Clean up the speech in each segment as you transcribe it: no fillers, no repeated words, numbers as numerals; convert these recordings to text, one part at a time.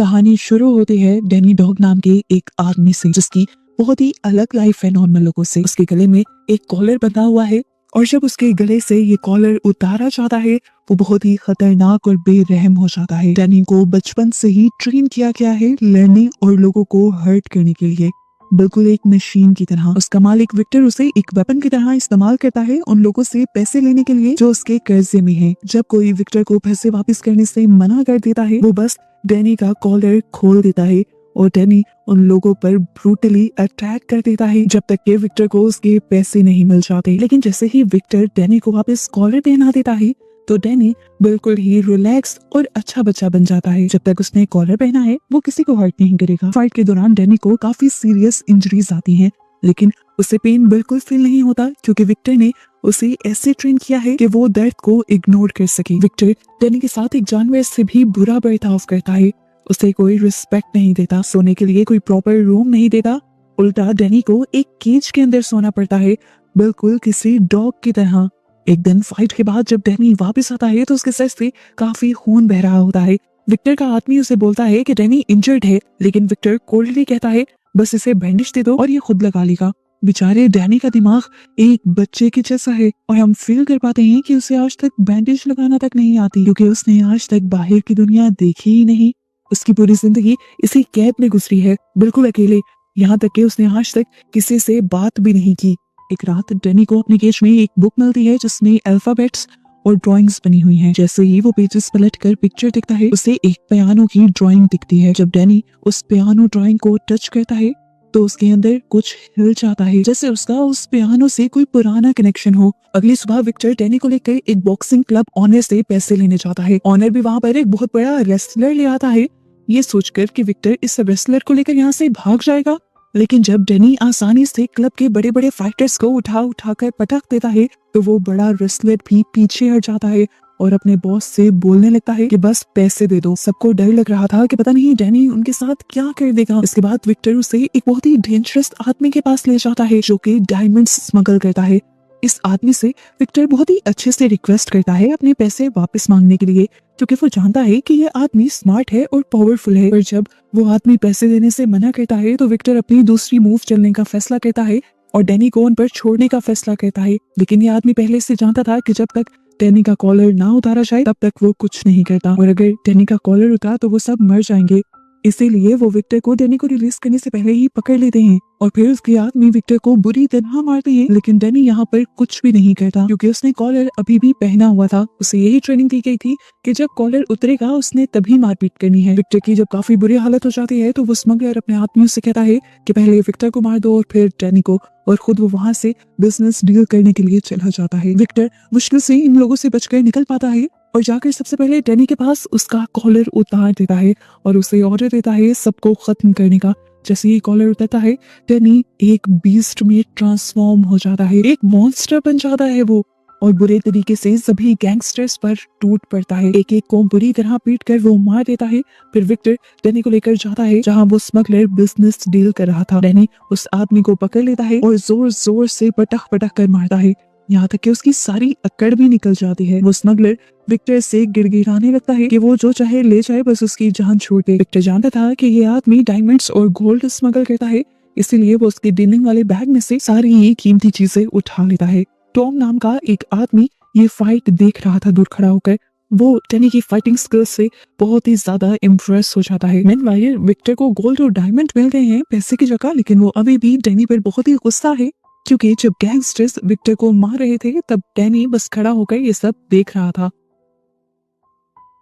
कहानी शुरू होती है डैनी डॉग नाम के एक आदमी से, जिसकी बहुत ही अलग लाइफ है नॉर्मल लोगों से। उसके गले में एक कॉलर बंधा हुआ है और जब उसके गले से ये कॉलर उतारा जाता है वो बहुत ही खतरनाक और बेरहम हो जाता है। डैनी को बचपन से ही ट्रेन किया गया है लड़ने और लोगों को हर्ट करने के लिए, बिल्कुल एक मशीन की तरह। उसका मालिक विक्टर उसे एक वेपन की तरह इस्तेमाल करता है उन लोगों से पैसे लेने के लिए जो उसके कर्जे में है। जब कोई विक्टर को पैसे वापस करने से मना कर देता है वो बस डैनी का कॉलर खोल देता है और डैनी उन लोगों पर ब्रूटली अटैक कर देता है जब तक कि विक्टर को उसके पैसे नहीं मिल जाते। लेकिन जैसे ही विक्टर डैनी को वापस कॉलर पहना देता है तो डैनी बिल्कुल ही रिलैक्स और अच्छा बच्चा बन जाता है। जब तक उसने कॉलर पहना है वो किसी को हर्ट नहीं करेगा। फाइट के दौरान डैनी को काफी सीरियस इंजरीज आती हैं, लेकिन उसे पेन बिल्कुल फील नहीं होता क्योंकि विक्टर ने उसे ऐसे ट्रेन किया है कि वो दर्द को इग्नोर कर सके। विक्टर डैनी के साथ एक जानवर से भी बुरा बर्ताव करता है, उसे कोई रिस्पेक्ट नहीं देता, सोने के लिए कोई प्रॉपर रूम नहीं देता, उल्टा डैनी को एक केज के अंदर सोना पड़ता है बिल्कुल किसी डॉग की तरह। एक दिन फाइट के बाद जब डैनी वापस आता है तो उसके सर से काफी खून बह रहा होता है। विक्टर का आदमी उसे बोलता है कि डैनी इंजर्ड है, लेकिन विक्टर कोल्डली कहता है बस इसे बैंडेज दे दो और ये खुद लगा लेगा। बेचारे डैनी का दिमाग एक बच्चे के जैसा है और हम फील कर पाते हैं कि उसे आज तक बैंडेज लगाना तक नहीं आती क्योंकि उसने आज तक बाहर की दुनिया देखी ही नहीं। उसकी पूरी जिंदगी इसी कैब में गुजरी है, बिल्कुल अकेले, यहाँ तक कि उसने आज तक किसी से बात भी नहीं की। एक रात डैनी को अपने केज में एक बुक मिलती है जिसमें अल्फाबेट्स और ड्राइंग्स बनी हुई हैं। जैसे ही वो पेजेस पलटकर पिक्चर दिखता है उसे एक पियानो की ड्राइंग दिखती है। जब डैनी उस पियानो ड्राइंग को टच करता है तो उसके अंदर कुछ हिल जाता है, जैसे उसका उस पियानो से कोई पुराना कनेक्शन हो। अगली सुबह विक्टर डैनी को लेकर एक बॉक्सिंग क्लब ऑनर से पैसे लेने जाता है। ऑनर भी वहाँ पर एक बहुत बड़ा रेसलर ले आता है, ये सोचकर कि विक्टर इस रेसलर को लेकर यहाँ से भाग जाएगा। लेकिन जब डैनी आसानी से क्लब के बड़े बड़े फाइटर्स को उठा कर पटक देता है तो वो बड़ा रेसलर भी पीछे हट जाता है और अपने बॉस से बोलने लगता है कि बस पैसे दे दो। सबको डर लग रहा था कि पता नहीं डैनी उनके साथ क्या कर देगा। इसके बाद विक्टर उसे एक बहुत ही डेंजरस आदमी के पास ले जाता है जो कि डायमंड्स स्मगल करता है। इस आदमी से विक्टर बहुत ही अच्छे से रिक्वेस्ट करता है अपने पैसे वापस मांगने के लिए क्योंकि वो जानता है कि ये आदमी स्मार्ट है और पावरफुल है। पर जब वो आदमी पैसे देने से मना करता है तो विक्टर अपनी दूसरी मूव चलने का फैसला करता है और डैनी को उन पर छोड़ने का फैसला करता है। लेकिन ये आदमी पहले से जानता था कि जब तक डैनी का कॉलर ना उतारा जाए तब तक वो कुछ नहीं करता और अगर डैनी का कॉलर उतारा तो वो सब मर जाएंगे। इसीलिए वो विक्टर को डैनी को रिलीज करने से पहले ही पकड़ लेते हैं और फिर उसके आदमी विक्टर को बुरी तरह मारते हैं। लेकिन डैनी यहाँ पर कुछ भी नहीं करता क्योंकि उसने कॉलर अभी भी पहना हुआ था। उसे यही ट्रेनिंग दी गई थी कि जब कॉलर उतरेगा उसने तभी मारपीट करनी है। विक्टर की जब काफी बुरी हालत हो जाती है तो वो स्मगलर अपने आदमियों से कहता है कि पहले विक्टर को मार दो और फिर डैनी को, और खुद वो वहां से बिजनेस डील करने के लिए चला जाता है। विक्टर मुश्किल से इन लोगों से बचकर निकल पाता है और जाकर सबसे पहले डैनी के पास उसका कॉलर उतार देता है और उसे ऑर्डर देता है सबको खत्म करने का। जैसे ही कॉलर उतरता है डैनी एक बीस्ट में ट्रांसफॉर्म हो जाता है, एक मॉन्स्टर बन जाता है वो और बुरे तरीके से सभी गैंगस्टर्स पर टूट पड़ता है। एक एक को बुरी तरह पीट कर वो मार देता है। फिर विक्टर डैनी को लेकर जाता है जहां वो स्मगलर बिजनेस डील कर रहा था। डैनी उस आदमी को पकड़ लेता है और जोर जोर से पटक पटक कर मारता है, यहाँ तक कि उसकी सारी अकड़ भी निकल जाती है। वो स्मगलर विक्टर से गिड़गिड़ाने लगता है कि वो जो चाहे ले जाए बस उसकी जान छोड़ दे। विक्टर जानता था कि ये आदमी डायमंड्स और गोल्ड स्मगल करता है, इसीलिए वो उसके डीलिंग वाले बैग में से सारी ही कीमती चीजें उठा लेता है। टॉम नाम का एक आदमी ये फाइट देख रहा था दूर खड़ा होकर। वो डैनी की फाइटिंग स्किल्स से बहुत ही ज्यादा इम्प्रेस हो जाता है। मेनवाइल विक्टर को गोल्ड और डायमंड मिल गए हैं पैसे की जगह, लेकिन वो अभी भी डैनी पर बहुत ही गुस्सा है क्योंकि जब गैंगस्टर्स विक्टर को मार रहे थे तब डैनी बस खड़ा होकर ये सब देख रहा था।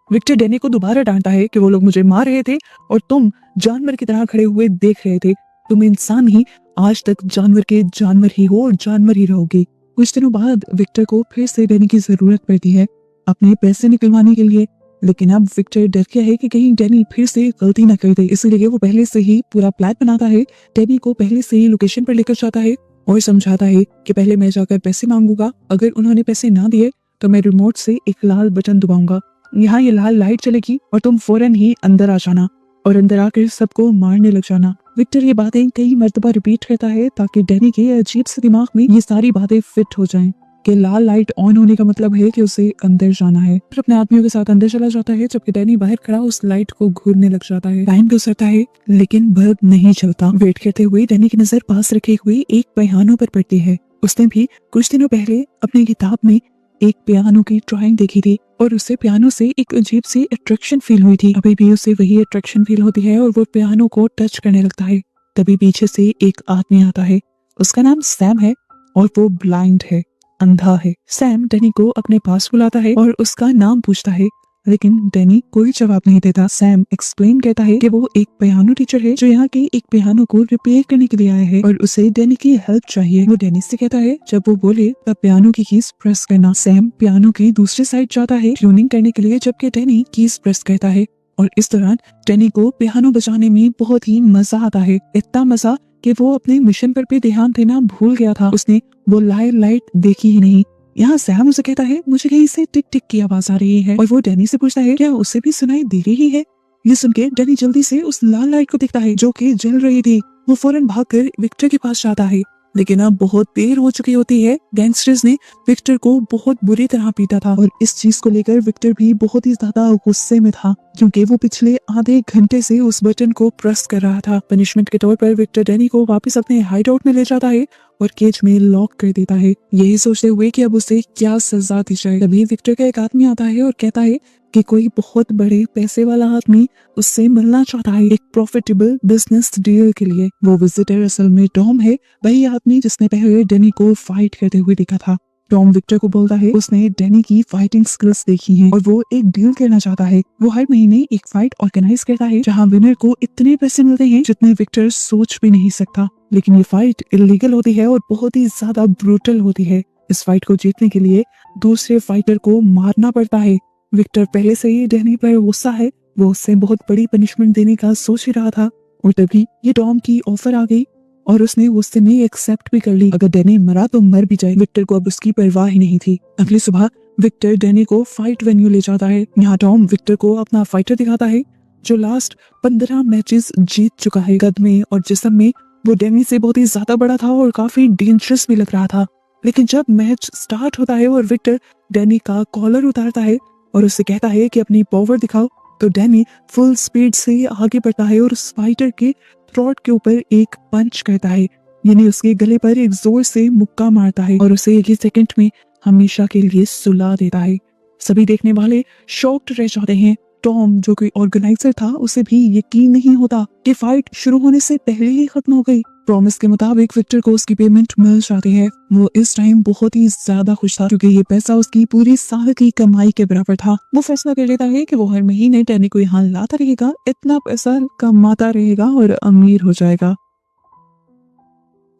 विक्टर डैनी को दोबारा डांटता है कि वो लोग मुझे मार रहे थे और तुम जानवर की तरह खड़े हुए देख रहे थे। तुम इंसान ही आज तक जानवर के जानवर ही हो और जानवर ही रहोगे। कुछ दिनों बाद विक्टर को फिर से डैनी की जरूरत पड़ती है अपने पैसे निकलवाने के लिए, लेकिन अब विक्टर डर गया है कि कहीं डैनी फिर से गलती न कर दे, इसलिए वो पहले से ही पूरा प्लान बनाता है। डैनी को पहले से ही लोकेशन पर लेकर जाता है और समझाता है कि पहले मैं जाकर पैसे मांगूंगा, अगर उन्होंने पैसे ना दिए तो मैं रिमोट से एक लाल बटन दबाऊंगा, यहाँ ये लाल लाइट चलेगी और तुम फौरन ही अंदर आ जाना और अंदर आकर सबको मारने लग जाना। विक्टर ये बातें कई मर्तबा रिपीट करता है ताकि डैनी के अजीब से दिमाग में ये सारी बातें फिट हो जाएं कि लाल लाइट ऑन होने का मतलब है कि उसे अंदर जाना है। फिर अपने आदमियों के साथ अंदर चला जाता है, जबकि डैनी बाहर खड़ा उस लाइट को घूरने लग जाता है। टाइम गुजरता है लेकिन बल्ब नहीं चलता। वेट करते हुए डैनी की नजर पास रखे हुए एक पियानो पर पड़ती है। उसने भी कुछ दिनों पहले अपनी किताब में एक पियानो की ड्राइंग देखी थी और उसे पियानो से एक अजीब सी अट्रैक्शन फील हुई थी। अभी भी उसे वही अट्रैक्शन फील होती है और वो पियानो को टच करने लगता है। तभी पीछे से एक आदमी आता है। उसका नाम सैम है और वो ब्लाइंड है, अंधा है। सैम डैनी को अपने पास बुलाता है और उसका नाम पूछता है, लेकिन डैनी कोई जवाब नहीं देता। सैम एक्सप्लेन कहता है कि वो एक पियानो टीचर है जो यहाँ के एक पियानो को रिपेयर करने के लिए आया है और उसे डैनी की हेल्प चाहिए। वो डैनी से कहता है जब वो बोले तब पियानो की कीज प्रेस करना। सैम पियानो की दूसरी साइड जाता है ट्यूनिंग करने के लिए, जबकि डैनी कीज प्रेस करता है। और इस दौरान डैनी को पियानो बजाने में बहुत ही मजा आता है, इतना मजा कि वो अपने मिशन पर भी ध्यान देना भूल गया था। उसने वो लाइट देखी ही नहीं। यहाँ सैम उसे कहता है मुझे कहीं से टिक टिक की आवाज आ रही है और वो डैनी से पूछता है क्या उसे भी सुनाई दे रही है। ये सुन के डैनी जल्दी से उस लाल लाइट को देखता है जो कि जल रही थी। वो फौरन भागकर विक्टर के पास जाता है, लेकिन अब बहुत देर हो चुकी होती है। गैंगस्टर्स ने विक्टर को बहुत बुरी तरह पीटा था और इस चीज को लेकर विक्टर भी बहुत ही ज्यादा गुस्से में था, क्योंकि वो पिछले आधे घंटे से उस बटन को प्रेस कर रहा था। पनिशमेंट के तौर पर विक्टर डैनी को वापस अपने हाइड आउट में ले जाता है और केज में लॉक कर देता है, यही सोचते हुए कि अब उसे क्या सजा दी जाए। तभी विक्टर का एक आदमी आता है और कहता है कि कोई बहुत बड़े पैसे वाला आदमी उससे मिलना चाहता है एक प्रॉफिटेबल बिजनेस डील के लिए। वो विजिटर असल में टॉम है, वही आदमी जिसने पहले डैनी को फाइट करते हुए देखा था। टॉम विक्टर को बोलता है उसने डैनी की फाइटिंग स्किल्स देखी हैं और वो एक डील करना चाहता है। वो हर महीने एक फाइट ऑर्गेनाइज करता है जहां विनर को इतने पैसे मिलते हैं जितने विक्टर सोच भी नहीं सकता। लेकिन ये फाइट इलीगल होती है और बहुत ही ज्यादा ब्रूटल होती है। इस फाइट को जीतने के लिए दूसरे फाइटर को मारना पड़ता है। विक्टर पहले से ही डैनी पर गुस्सा है, वो उससे बहुत बड़ी पनिशमेंट देने का सोच ही रहा था और तभी ये टॉम की ऑफर आ गई और उसने गुस्से में एक्सेप्ट भी कर ली। अगर डैनी मरा तो मर भी जाए, विक्टर को अब उसकी परवाह ही नहीं थी। अगली सुबह विक्टर डैनी को फाइट वेन्यू ले जाता है। यहाँ टॉम विक्टर को अपना फाइटर दिखाता है जो लास्ट 15 मैचेस जीत चुका है। कद में और जिस्म में वो डैनी से बहुत ही ज्यादा बड़ा था और काफी डेंजरस भी लग रहा था। लेकिन जब मैच स्टार्ट होता है और विक्टर डैनी का कॉलर उतारता है और उससे कहता है कि अपनी पावर दिखाओ, तो डैनी फुल स्पीड से आगे बढ़ता है और उस फाइटर के थ्रोट के ऊपर एक पंच करता है, यानी उसके गले पर एक जोर से मुक्का मारता है और उसे एक ही सेकंड में हमेशा के लिए सुला देता है। सभी देखने वाले शॉक्ड रह जाते हैं। टॉम जो कोई ऑर्गेनाइजर था उसे भी यकीन नहीं होता कि फाइट शुरू होने से पहले ही खत्म हो गई। प्रॉमिस के मुताबिक विक्टर को उसकी पेमेंट मिल जाती है। वो इस टाइम बहुत ही ज्यादा खुश था क्योंकि ये पैसा उसकी पूरी साल की कमाई के बराबर था। वो फैसला कर लेता है कि वो हर महीने डैनी को यहाँ लाता रहेगा, इतना पैसा कमाता रहेगा और अमीर हो जाएगा।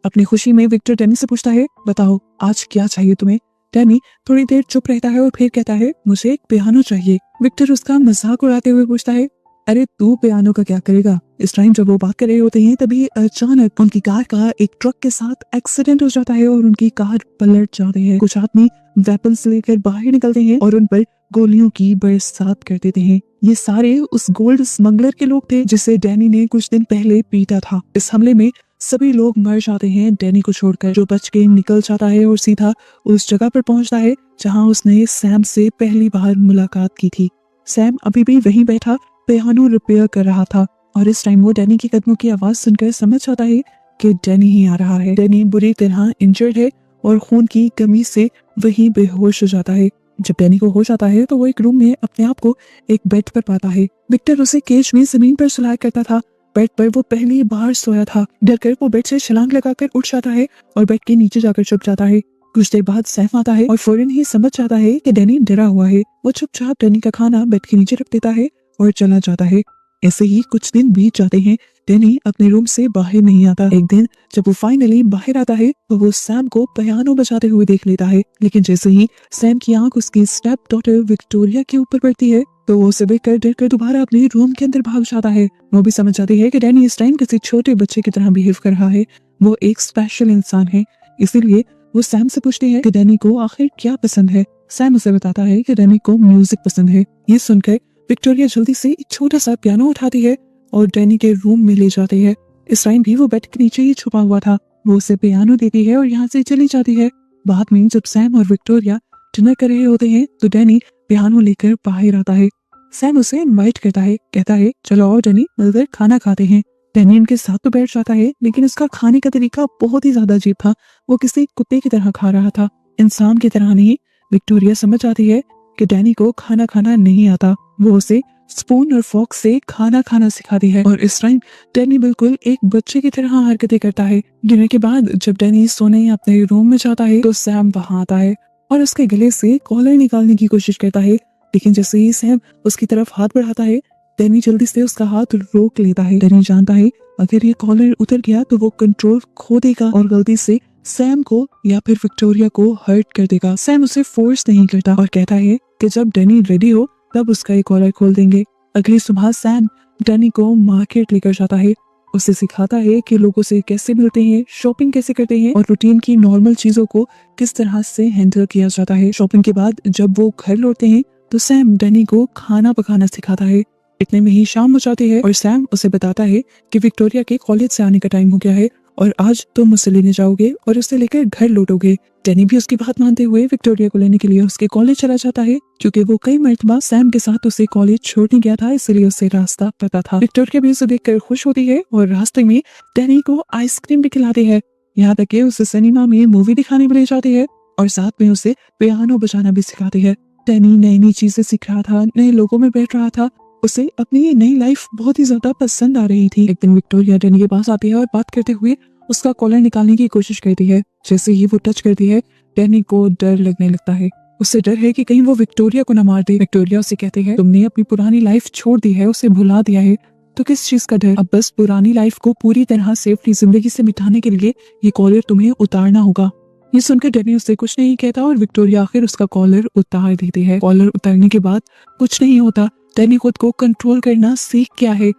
अपनी खुशी में विक्टर डैनी से पूछता है बताओ आज क्या चाहिए तुम्हें। डैनी थोड़ी देर चुप रहता है और फिर कहता है मुझे एक पियानो चाहिए। विक्टर उसका मजाक उड़ाते हुए पूछता है अरे तू पियानो का क्या करेगा। इस टाइम जब वो बात कर रहे होते हैं तभी अचानक उनकी कार का एक ट्रक के साथ एक्सीडेंट हो जाता है और उनकी कार पलट जाती है। कुछ आदमी वेपन्स लेकर बाहर निकलते हैं और उन पर गोलियों की बरसात कर देते हैं। ये सारे उस गोल्ड स्मगलर के लोग थे जिसे डैनी ने कुछ दिन पहले पीटा था। इस हमले में सभी लोग मर जाते हैं डैनी को छोड़कर, जो बच के निकल जाता है और सीधा उस जगह पर पहुंचता है जहां उसने सैम से पहली बार मुलाकात की थी। सैम अभी भी वहीं बैठा पियानो रिपेयर कर रहा था और इस टाइम वो डैनी के कदमों की आवाज सुनकर समझ जाता है कि डैनी ही आ रहा है। डैनी बुरी तरह इंजर्ड है और खून की कमी से वही बेहोश हो जाता है। जब डैनी को होश आता है तो वो एक रूम में अपने आप को एक बेड पर पाता है। विक्टर उसे केज में जमीन पर सुलाया करता था। बेड पर वो पहली बार सोया था। डरकर वो बेड से छलांग लगाकर उठ जाता है और बेड के नीचे जाकर छुप जाता है। कुछ देर बाद सैम आता है और फौरन ही समझ जाता है कि डैनी डरा हुआ है। वो चुपचाप डैनी का खाना बेड के नीचे रख देता है और चला जाता है। ऐसे ही कुछ दिन बीत जाते हैं। डैनी अपने रूम से बाहर नहीं आता। एक दिन जब वो फाइनली बाहर आता है तो वो सैम को पियानो बजाते हुए देख लेता है, लेकिन जैसे ही सैम की आंख उसकी स्टेप डॉटर विक्टोरिया के ऊपर पड़ती है तो वो उसे देखकर डरकर दोबारा अपने रूम के अंदर भाग जाता है। वो भी समझ जाती है कि डैनी इस टाइम किसी छोटे बच्चे की तरह बिहेव कर रहा है। वो एक स्पेशल इंसान है, इसीलिए वो सैम से पूछती है कि डैनी को आखिर क्या पसंद है। सैम उसे बताता है कि डैनी को म्यूजिक पसंद है। ये सुनकर विक्टोरिया जल्दी से एक छोटा सा पियानो उठाती है और डैनी के रूम में ले जाती है। इस टाइम भी वो बेड के नीचे ही छुपा हुआ था। वो उसे पियानो देती है और यहाँ से चली जाती है। बाद में जब सैम और विक्टोरिया डिनर कर रहे होते हैं तो डैनी पियानो लेकर बाहर आता है। सैम उसे इनवाइट करता है, कहता है चलो आओ डैनी, मिलकर खाना खाते हैं। डैनी उनके साथ तो बैठ जाता है, लेकिन उसका खाने का तरीका बहुत ही ज्यादा अजीब था। वो किसी कुत्ते की तरह खा रहा था, इंसान की तरह नहीं। विक्टोरिया समझ आती है कि डैनी को खाना खाना नहीं आता। वो उसे स्पून और फॉर्क से खाना खाना सिखाती है और इस टाइम डैनी बिल्कुल एक बच्चे की तरह हरकतें करता है। डिनर के बाद जब डैनी सोने अपने रूम में जाता है तो सैम वहां आता है और उसके गले से कॉलर निकालने की कोशिश करता है, लेकिन जैसे ही सैम उसकी तरफ हाथ बढ़ाता है डैनी जल्दी से उसका हाथ रोक लेता है। डैनी जानता है अगर ये कॉलर उतर गया तो वो कंट्रोल खो देगा और गलती से सैम को या फिर विक्टोरिया को हर्ट कर देगा। सैम उसे फोर्स नहीं करता और कहता है कि जब डैनी रेडी हो तब उसका ये कॉलर खोल देंगे। अगली सुबह सैम डैनी को मार्केट लेकर जाता है, उसे सिखाता है कि लोगों से कैसे मिलते हैं, शॉपिंग कैसे करते हैं और रूटीन की नॉर्मल चीजों को किस तरह से हैंडल किया जाता है। शॉपिंग के बाद जब वो घर लौटते हैं तो सैम डैनी को खाना पकाना सिखाता है। इतने में ही शाम हो जाती है और सैम उसे बताता है कि विक्टोरिया के कॉलेज से आने का टाइम हो गया है और आज तुम उसे लेने जाओगे और उसे लेकर घर लौटोगे। डैनी भी उसकी बात मानते हुए विक्टोरिया को लेने के लिए उसके कॉलेज चला जाता है, क्योंकि वो कई मर्तबा सैम के साथ उसे कॉलेज छोड़ने गया था, इसलिए उसे रास्ता पता था। विक्टोरिया भी उसे देखकर खुश होती है और रास्ते में डैनी को आइसक्रीम भी खिलाती है, यहाँ तक कि उसे सिनेमा में मूवी दिखाने भी ले जाती है और साथ में उसे पियानो बजाना भी सिखाती है। डैनी नई नई चीजें सीख रहा था, नए लोगों में बैठ रहा था, उसे अपनी ये नई लाइफ बहुत ही ज्यादा पसंद आ रही थी। एक दिन विक्टोरिया डैनी के पास आती है और बात करते हुए उसका कॉलर निकालने की कोशिश करती है। जैसे ही वो टच करती है डैनी को डर लगने लगता है। उससे डर है कि कहीं वो विक्टोरिया को न मार दे। विक्टोरिया उसे कहती है तुमने अपनी पुरानी लाइफ छोड़ दी है, उसे भुला दिया है, तो किस चीज का डर? अब बस पुरानी लाइफ को पूरी तरह से अपनी जिंदगी से मिटाने के लिए ये कॉलर तुम्हें उतारना होगा। ये सुनकर डैनी उससे कुछ नहीं कहता और विक्टोरिया आखिर उसका कॉलर उतार देती है। कॉलर उतारने के बाद कुछ नहीं होता, डैनी खुद को कंट्रोल करना सीख गया है।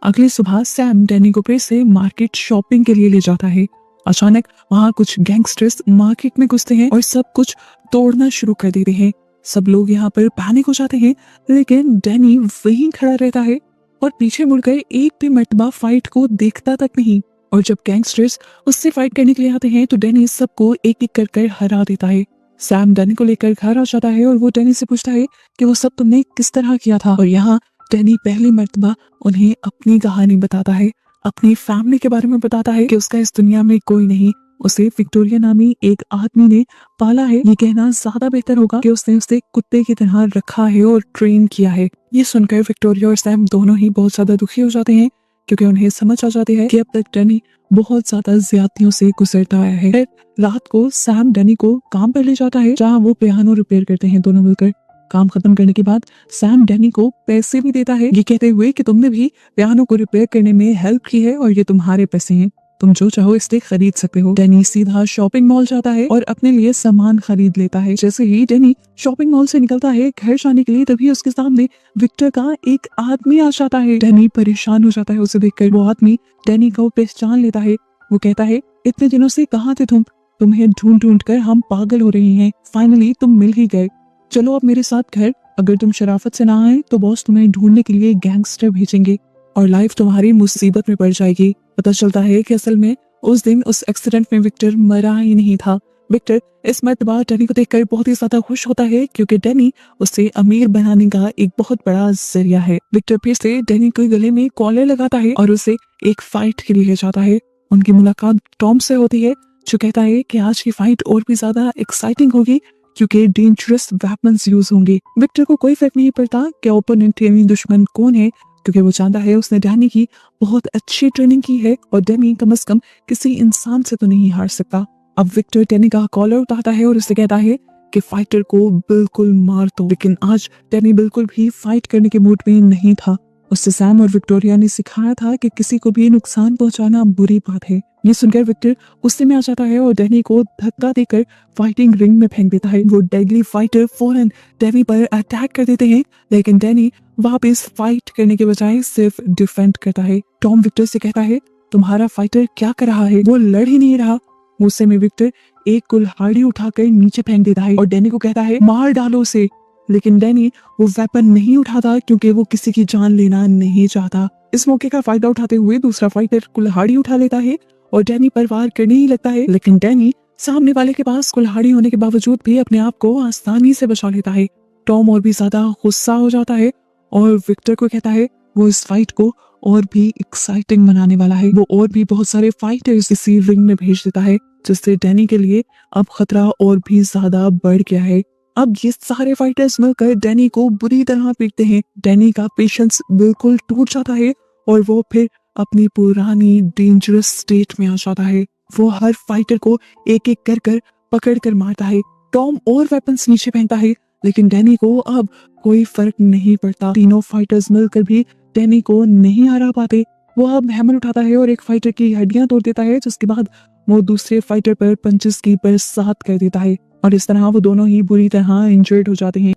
अगली सुबह सैम डैनी को फिर से मार्केट शॉपिंग के लिए ले जाता है। अचानक वहाँ कुछ गैंगस्टर्स मार्केट में घुसते हैं और सब कुछ तोड़ना शुरू कर देते हैं। सब लोग यहाँ पर पैनिक हो जाते हैं, लेकिन डैनी वहीं खड़ा रहता है और पीछे मुड़कर एक भी मर्तबा फाइट को देखता तक नहीं। और जब गैंगस्टर्स उससे फाइट करने के लिए आते हैं तो डैनी सबको एक एक कर हरा देता है। सैम डैनी को लेकर घर आ जाता है और वो डैनी से पूछता है कि वो सब तुमने किस तरह किया था। और यहाँ डैनी पहली मर्तबा उन्हें अपनी कहानी बताता है, अपनी फैमिली के बारे में बताता है कि उसका इस दुनिया में कोई नहीं, उसे विक्टोरिया नामी एक आदमी ने पाला है। ये कहना ज्यादा बेहतर होगा कि उसने उसे कुत्ते की तरह रखा है और ट्रेन किया है। ये सुनकर विक्टोरिया और सैम दोनों ही बहुत ज्यादा दुखी हो जाते हैं, क्योंकि उन्हें समझ आ जाती है कि अब तक डैनी बहुत ज्यादा ज्यादतियों से गुजरता आया है। रात को सैम डैनी को काम पर ले जाता है, जहाँ वो पियानो रिपेयर करते हैं दोनों मिलकर। काम खत्म करने के बाद सैम डैनी को पैसे भी देता है, ये कहते हुए कि तुमने भी पियानो को रिपेयर करने में हेल्प की है और ये तुम्हारे पैसे हैं, तुम जो चाहो इससे खरीद सकते हो। डैनी सीधा शॉपिंग मॉल जाता है और अपने लिए सामान खरीद लेता है। जैसे ही डैनी शॉपिंग मॉल से निकलता है घर जाने के लिए, तभी उसके सामने विक्टर का एक आदमी आ जाता है। डैनी परेशान हो जाता है उसे देखकर। वो आदमी डैनी को पहचान लेता है। वो कहता है इतने दिनों से कहाँ थे तुम? तुम्हें ढूंढ ढूंढ कर हम पागल हो रहे हैं, फाइनली तुम मिल ही गए। चलो अब मेरे साथ घर, अगर तुम शराफत से ना आए तो बॉस तुम्हें ढूंढने के लिए गैंगस्टर भेजेंगे और लाइफ तुम्हारी मुसीबत में पड़ जाएगी। पता चलता है कि असल में उस दिन उस एक्सीडेंट में विक्टर मरा ही नहीं था। विक्टर इस मर्तबा डैनी को देखकर बहुत ही ज्यादा खुश होता है, क्योंकि डैनी उसे अमीर बनाने का एक बहुत बड़ा जरिया है। विक्टर फिर से डैनी के गले में कॉलर लगाता है और उसे एक फाइट के लिए ले जाता है। उनकी मुलाकात टॉम से होती है, जो कहता है कि आज की फाइट और भी ज्यादा एक्साइटिंग होगी क्योंकि डेंजरस वेपन्स यूज होंगे। विक्टर को कोई फर्क नहीं पड़ता कि ओपोनेंट यानी दुश्मन कौन है, क्योंकि वो जानता है उसने डैनी की बहुत अच्छी ट्रेनिंग की है और डैनी कम से कम किसी इंसान से तो नहीं हार सकता। अब विक्टर डैनी का कॉलर उठाता है और उसे कहता है कि फाइटर को बिल्कुल मार दो, लेकिन आज डैनी बिल्कुल भी फाइट करने के मूड में नहीं था। उससे सैम और विक्टोरिया ने सिखाया था कि किसी को भी नुकसान पहुंचाना बुरी बात है। ये सुनकर विक्टर गुस्से में आ जाता है और डैनी को धक्का देकर फाइटिंग रिंग में फेंक देता है। वो डेडली फाइटर फौरन डैनी पर अटैक कर देते हैं, लेकिन डैनी वापस फाइट करने के बजाय सिर्फ डिफेंड करता है। टॉम विक्टर से कहता है तुम्हारा फाइटर क्या कर रहा है, वो लड़ ही नहीं रहा। गुस्से में विक्टर एक कुल्हाड़ी उठाकर नीचे फेंक देता है और डैनी को कहता है मार डालो उसे, लेकिन डैनी वो वेपन नहीं उठाता क्योंकि वो किसी की जान लेना नहीं चाहता। इस मौके का फायदा उठाते हुए दूसरा फाइटर कुल्हाड़ी उठा लेता है और डैनी पर वार करने ही लगता है, लेकिन डैनी सामने वाले के पास कुल्हाड़ी होने के बावजूद भी अपने आप को आसानी से बचा लेता है। टॉम और भी ज्यादा गुस्सा हो जाता है और विक्टर को कहता है वो इस फाइट को और भी एक्साइटिंग बनाने वाला है। वो और भी बहुत सारे फाइटर्स इसी रिंग में भेज देता है, जिससे डैनी के लिए अब खतरा और भी ज्यादा बढ़ गया है। अब ये सारे फाइटर्स मिलकर डैनी को बुरी तरह पीटते हैं। डैनी का पेशेंस बिल्कुल टूट जाता है और वो फिर अपनी पुरानी डेंजरस स्टेट में आ जाता है। वो हर फाइटर को एक एक कर कर पकड़ कर मारता है। टॉम और वेपन्स नीचे फेंकता है, लेकिन डैनी को अब कोई फर्क नहीं पड़ता। तीनों फाइटर्स मिलकर भी डैनी को नहीं हरा पाते। वो अब हैमर उठाता है और एक फाइटर की हड्डियां तोड़ देता है, जिसके बाद वो दूसरे फाइटर पर पंचेस की बरसात कर देता है और इस तरह वो दोनों ही बुरी तरह इंजर्ड हो जाते हैं।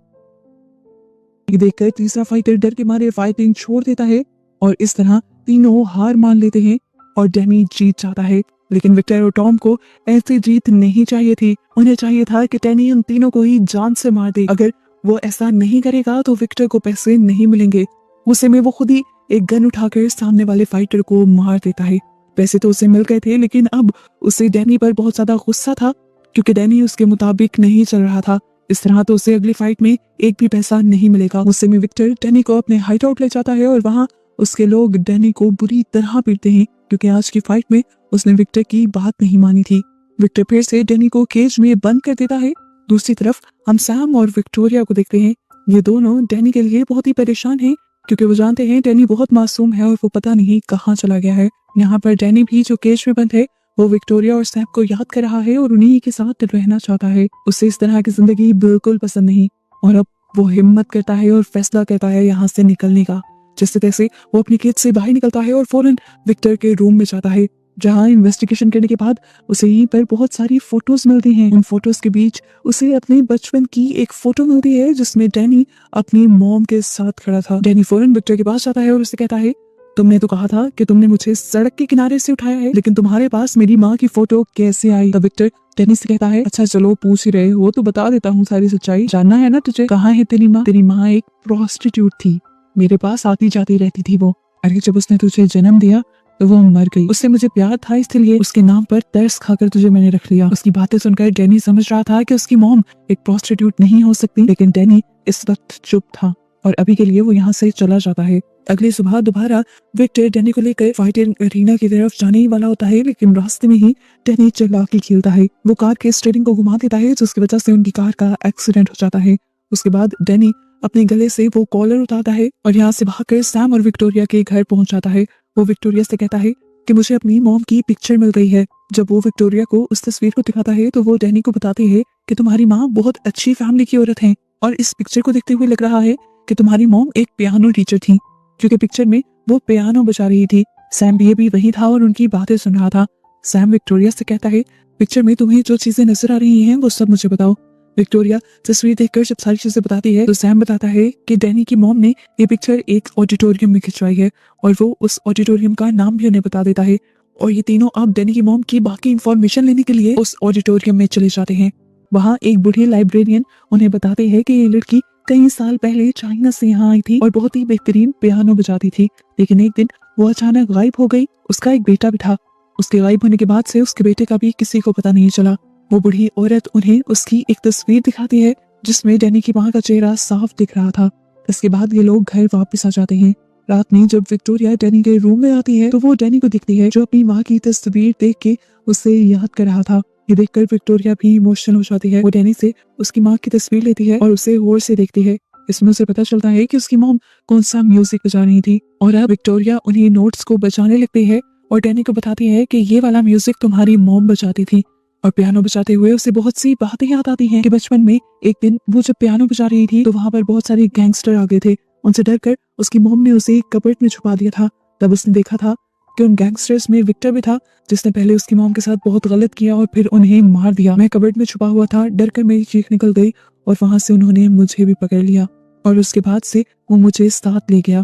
ये देखकर तीसरा फाइटर डर के मारे फाइटिंग छोड़ देता है और इस तरह तीनों हार मान लेते हैं और डैनी जीत जाता है। लेकिन विक्टर और टॉम को ऐसी जीत नहीं चाहिए थी। उन्हें चाहिए था कि डैनी उन तीनों को ही जान से मार दे। अगर वो ऐसा नहीं करेगा तो विक्टर को पैसे नहीं मिलेंगे। गुस्से में वो खुद ही एक गन उठाकर सामने वाले फाइटर को मार देता है। पैसे तो उसे मिल गए थे, लेकिन अब उसे डैनी पर बहुत ज्यादा गुस्सा था, क्योंकि डैनी उसके मुताबिक नहीं चल रहा था। इस तरह तो उसे अगली फाइट में एक भी पैसा नहीं मिलेगा। गुस्से में विक्टर डैनी को अपने हाइट आउट ले जाता है और वहाँ उसके लोग डैनी को बुरी तरह पीटते हैं, क्योंकि आज की फाइट में उसने विक्टर की बात नहीं मानी थी। विक्टर फिर से डैनी को केज में बंद कर देता है। दूसरी तरफ हम सैम और विक्टोरिया को देखते हैं। ये दोनों डैनी के लिए बहुत ही परेशान हैं, क्योंकि वो जानते हैं डैनी बहुत मासूम है और वो पता नहीं कहाँ चला गया है। यहाँ पर डैनी भी जो केज में बंद है वो विक्टोरिया और सैम को याद कर रहा है और उन्हीं के साथ रहना चाहता है। उसे इस तरह की जिंदगी बिल्कुल पसंद नहीं और अब वो हिम्मत करता है और फैसला करता है यहाँ से निकलने का। जैसे तैसे वो अपनी केज से बाहर निकलता है और फौरन विक्टर के रूम में जाता है, जहाँ इन्वेस्टिगेशन करने के बाद उसे यहीं पर बहुत सारी फोटोज मिलती हैं। उन फोटोज के बीच उसे अपने बचपन की एक फोटो मिलती है, जिसमें डैनी अपनी मॉम के साथ खड़ा था। डैनी फौरन विक्टर के पास जाता है और उसे कहता है तुमने तो कहा था कि तुमने मुझे सड़क के किनारे से उठाया है, लेकिन तुम्हारे पास मेरी माँ की फोटो कैसे आई? तब विक्टर डैनी से कहता है अच्छा चलो पूछ ही रहे हो तो बता देता हूँ सारी सच्चाई। जानना है ना तुझे? कहाँ है तेरी माँ? तेरी माँ एक प्रोस्टिट्यूट थी, मेरे पास आती जाती रहती थी वो। अरे जब उसने तुझे जन्म दिया तो वो मर गई। उससे मुझे प्यार था, इसलिए उसके नाम पर तरस खाकर तुझे मैंने रख लिया। उसकी बातें सुनकर डैनी समझ रहा था कि उसकी मॉम एक प्रोस्टिट्यूट नहीं हो सकती, लेकिन डैनी इस वक्त चुप था और अभी के लिए वो यहाँ से चला जाता है। अगली सुबह दोबारा विक्टर डैनी को लेकर फाइटिंग अरीना की तरफ जाने ही वाला होता है, लेकिन रास्ते में ही डैनी चालाकी खेलता है। वो कार के स्टीयरिंग को घुमा देता है, जिसकी वजह से उनकी कार का एक्सीडेंट हो जाता है। उसके बाद डैनी अपने गले से वो कॉलर उतारता है और यहाँ से भागकर सैम और विक्टोरिया के घर पहुंच जाता है। वो विक्टोरिया से कहता है कि मुझे अपनी मॉम की पिक्चर मिल गई है। जब वो विक्टोरिया को उस तस्वीर को दिखाता है तो वो डैनी को बताती है कि तुम्हारी माँ बहुत अच्छी फैमिली की औरत है और इस पिक्चर को देखते हुए लग रहा है कि तुम्हारी मॉम एक पियानो टीचर थी, क्योंकि पिक्चर में वो पियानो बजा रही थी। सैम भी वही था और उनकी बातें सुन रहा था। सैम विक्टोरिया से कहता है पिक्चर में तुम्हें जो चीजें नजर आ रही हैं वो सब मुझे बताओ। विक्टोरिया तस्वीर देखकर जब सारी चीजें बताती है तो सैम बताता है कि डैनी की मॉम ने ये पिक्चर एक ऑडिटोरियम में खिंचवाई है और वो उस ऑडिटोरियम का नाम भी उन्हें बता देता है। और ये तीनों अब डैनी की मॉम की बाकी इंफॉर्मेशन लेने के लिए उस ऑडिटोरियम में चले जाते हैं। वहाँ एक बूढ़ी लाइब्रेरियन उन्हें बताते हैं कि ये लड़की कई साल पहले चाइना से यहाँ आई थी और बहुत ही बेहतरीन पियानो बजाती थी, लेकिन एक दिन वो अचानक गायब हो गई। उसका एक बेटा भी था। उसके गायब होने के बाद से उसके बेटे का भी किसी को पता नहीं चला। वो बूढ़ी औरत उन्हें उसकी एक तस्वीर दिखाती है, जिसमें डैनी की माँ का चेहरा साफ दिख रहा था। इसके बाद ये लोग घर वापस आ जाते हैं। रात में जब विक्टोरिया डैनी के रूम में आती है तो वो डैनी को दिखती है, जो अपनी माँ की तस्वीर देख के उसे याद कर रहा था। ये देखकर विक्टोरिया भी इमोशनल हो जाती है। वो डैनी से उसकी माँ की तस्वीर लेती है और उसे गौर से देखती है। इसमें उसे पता चलता है कि उसकी मॉम कौन सा म्यूजिक बजा रही थी और अब विक्टोरिया उन्हीं नोट्स को बजाने लगती है और डैनी को बताती है कि ये वाला म्यूजिक तुम्हारी मॉम बजाती थी। और पियानो बजाते हुए उसे बहुत सी बातें याद आती हैं कि बचपन में एक दिन वो जब पियानो बजा रही थी तो वहां पर बहुत सारे गैंगस्टर आ गए थे। उनसे डरकर उसकी मॉम ने उसे एक कबर्ड में छुपा दिया था। तब उसने देखा था कि उन गैंगस्टर्स में विक्टर भी था, जिसने पहले उसकी मॉम के साथ बहुत गलत किया और फिर उन्हें मार दिया। मैं कबर्ड में छुपा हुआ था, डर कर मेरी चीख निकल गई और वहां से उन्होंने मुझे भी पकड़ लिया और उसके बाद से वो मुझे साथ ले गया।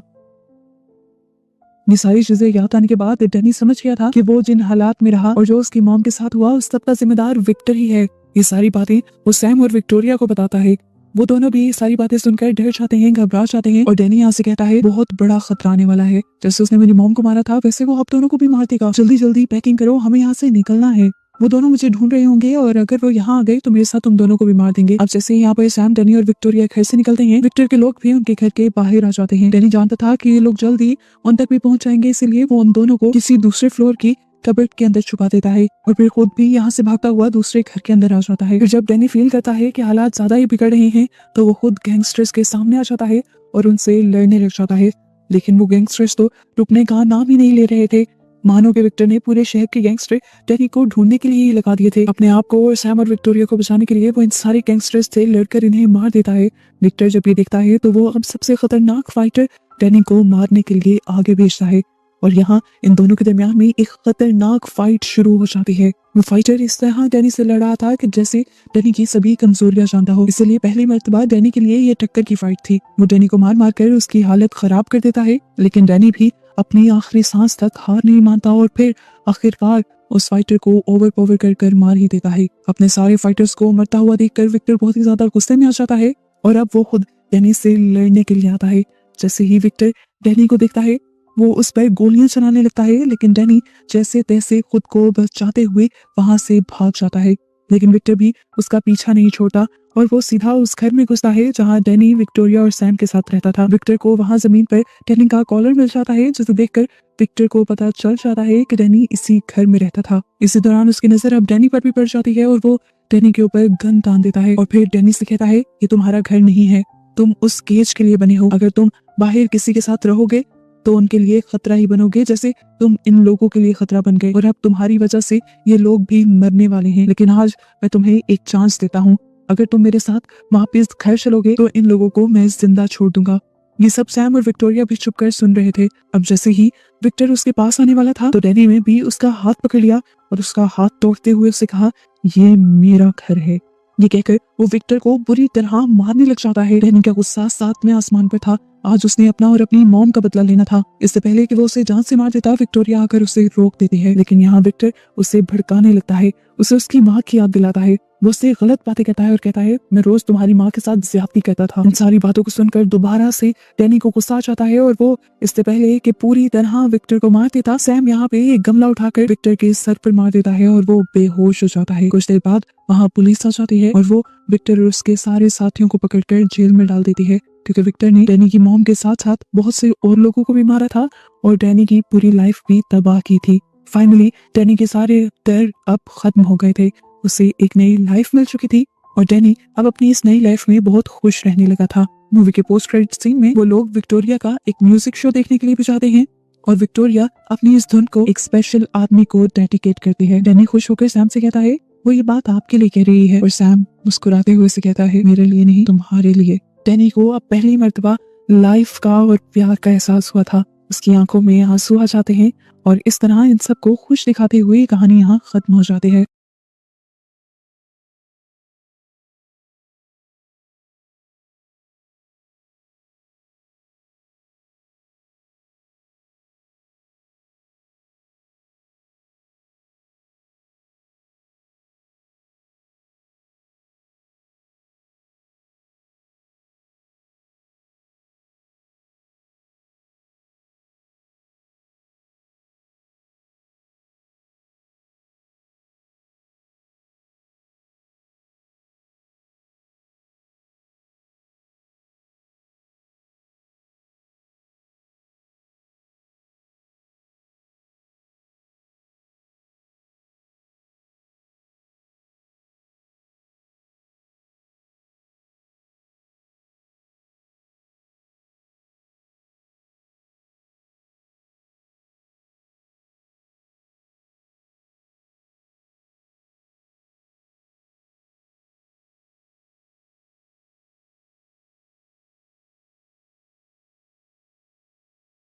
ये सारी चीजें याद आने के बाद डैनी समझ गया था कि वो जिन हालात में रहा और जो उसकी मॉम के साथ हुआ उस सब का जिम्मेदार विक्टर ही है। ये सारी बातें वो सैम और विक्टोरिया को बताता है। वो दोनों भी सारी बातें सुनकर डर जाते हैं, घबरा जाते हैं और डैनी यहाँ से कहता है बहुत बड़ा खतरा आने वाला है। जैसे उसने मेरी मॉम को मारा था वैसे वो आप दोनों को भी मार देगा। जल्दी जल्दी पैकिंग करो, हमें यहाँ से निकलना है। वो दोनों मुझे ढूंढ रहे होंगे और अगर वो यहाँ आ गए तो मेरे साथ तुम दोनों को भी मार देंगे। अब जैसे यहाँ पर सैम, डैनी और विक्टोरिया घर से निकलते हैं, विक्टर के लोग भी उनके घर के बाहर आ जाते हैं। डैनी जानता था कि ये लोग जल्दी उन तक भी पहुंच जाएंगे, इसलिए वो उन दोनों को किसी दूसरे फ्लोर की कबर्ड के अंदर छुपा देता है और फिर खुद भी यहाँ से भागता हुआ दूसरे घर के अंदर आ जाता है। फिर जब डैनी फील करता है कि हालात ज्यादा ही बिगड़ रहे हैं तो वो खुद गैंगस्टर्स के सामने आ जाता है और उनसे लड़ने लग जाता है। लेकिन वो गैंगस्टर्स तो रुकने का नाम ही नहीं ले रहे थे। मानो के विक्टर ने पूरे शहर के गैंगस्टर डैनी को ढूंढने के लिए ही लगा दिए थे। अपने आप को और सैम और विक्टोरिया को बचाने के लिए वो इन सारे गैंगस्टर्स से लड़कर इन्हें मार देता है। विक्टर जब ये देखता है तो वो अब सबसे खतरनाक फाइटर डैनी को मारने के लिए आगे भेजता है और यहाँ इन दोनों के दरमियान में एक खतरनाक फाइट शुरू हो जाती है। वो फाइटर इस तरह डैनी से लड़ा था कि जैसे डैनी की सभी कमजोरियां जानता हो, इसलिए पहली मर्तबा डैनी के लिए ये टक्कर की फाइट थी। वो डैनी को मार मार कर उसकी हालत खराब कर देता है, लेकिन डैनी भी अपनी आखिरी सांस तक हार नहीं मानता और फिर आखिरकार उस फाइटर को ओवरपावर कर मार ही देता है। अपने सारे फाइटर्स को मरता हुआ देखकर विक्टर बहुत ही ज्यादा गुस्से में आ जाता है और अब वो खुद डैनी से लड़ने के लिए आता है। जैसे ही विक्टर डैनी को देखता है वो उस पर गोलियां चलाने लगता है, लेकिन डैनी जैसे तैसे खुद को बचाते हुए वहां से भाग जाता है। लेकिन विक्टर भी उसका पीछा नहीं छोड़ता और वो सीधा उस घर में घुसता है जहां डैनी, विक्टोरिया और सैम के साथ रहता था। विक्टर को वहां जमीन पर डैनी का कॉलर मिल जाता है, जिसे देखकर विक्टर को पता चल जाता है कि डैनी इसी घर में रहता था। इसी दौरान उसकी नजर अब डैनी पर भी पड़ जाती है और वो डैनी के ऊपर गन तान देता है और फिर डैनी से कहता है ये तुम्हारा घर नहीं है, तुम उस केज के लिए बने हो। अगर तुम बाहर किसी के साथ रहोगे तो उनके लिए खतरा ही बनोगे, जैसे तुम इन लोगों के लिए खतरा बन गए और अब तुम्हारी वजह से ये लोग भी मरने वाले हैं। लेकिन आज मैं तुम्हें एक चांस देता हूँ, अगर तुम मेरे साथ वापस घर चलोगे तो इन लोगों को मैं जिंदा छोड़ दूंगा। ये सब सैम और विक्टोरिया भी चुपकर सुन रहे थे। अब जैसे ही विक्टर उसके पास आने वाला था तो डैनी ने भी उसका हाथ पकड़ लिया और उसका हाथ तोड़ते हुए उससे कहा ये मेरा घर है। ये कहकर वो विक्टर को बुरी तरह मारने लग जाता है। डैनी का गुस्सा सातवें आसमान पर था। आज उसने अपना और अपनी मॉम का बदला लेना था। इससे पहले कि वो उसे जान से मार देता, विक्टोरिया आकर उसे रोक देती है, लेकिन यहाँ विक्टर उसे भड़काने लगता है, उसे उसकी माँ की याद दिलाता है। वो उससे गलत बातें कहता है और कहता है मैं रोज तुम्हारी माँ के साथ ज्यादती करता था। इन सारी बातों को सुनकर दोबारा से डैनी को गुस्सा आ जाता है और वो इससे पहले कि पूरी तरह विक्टर को मार देता, सैम यहाँ पे एक गमला उठाकर विक्टर के सर पर मार देता है और वो बेहोश हो जाता है। कुछ देर बाद वहाँ पुलिस आ जाती है और वो विक्टर और उसके सारे साथियों को पकड़कर जेल में डाल देती है, क्योंकि विक्टर ने डैनी की मॉम के साथ साथ बहुत से और लोगों को भी मारा था और डैनी की पूरी लाइफ भी तबाह की थी। फाइनली डैनी के सारे डर अब खत्म हो गए थे, उसे एक नई लाइफ मिल चुकी थी और डैनी अब अपनी इस नई लाइफ में बहुत खुश रहने लगा था। मूवी के पोस्ट क्रेडिट सीन में वो लोग विक्टोरिया का एक म्यूजिक शो देखने के लिए भी जाते हैं और विक्टोरिया अपनी इस धुन को एक स्पेशल आदमी को डेडिकेट करती है। डैनी खुश होकर सैम से कहता है वो ये बात आपके लिए कह रही है और सैम मुस्कुराते हुए से कहता है मेरे लिए नहीं, तुम्हारे लिए। डैनी को अब पहली मर्तबा लाइफ का और प्यार का एहसास हुआ था। उसकी आंखों में आंसू आ जाते हैं और इस तरह इन सबको खुश दिखाते हुए कहानी यहाँ खत्म हो जाती है।